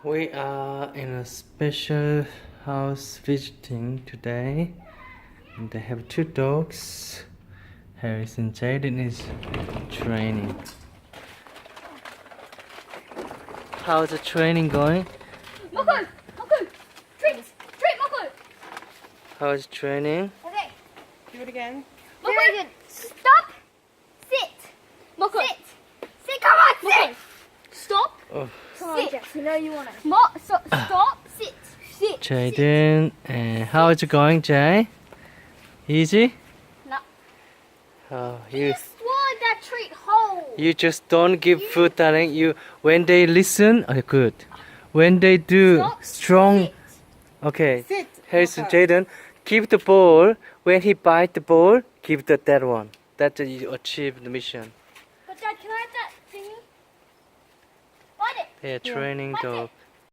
We are in a special house visiting today. And they have two dogs. Harris and Jaden is training. How's the training going? Moko! Moko! Treat! Treat Moko! How's training? Okay. Do it again. Moko, stop! Sit! Moko! Sit! Sit! Come on, sit! Stop! Oh. Come on, Jess, you know you want to. Stop! Sit! Sit! Jaden, and how is it going, Jay? Easy? No. Oh, You swallowed that treat whole! you just don't give food, darling. You when they listen, good. When they do Stop, strong, sit. okay. Sit. Harrison, Okay. Jaden, give the ball. When he bite the ball, give that one. That you achieve the mission. But Dad, can I have that thingy? Bite it! Yeah, training Bite dog. it.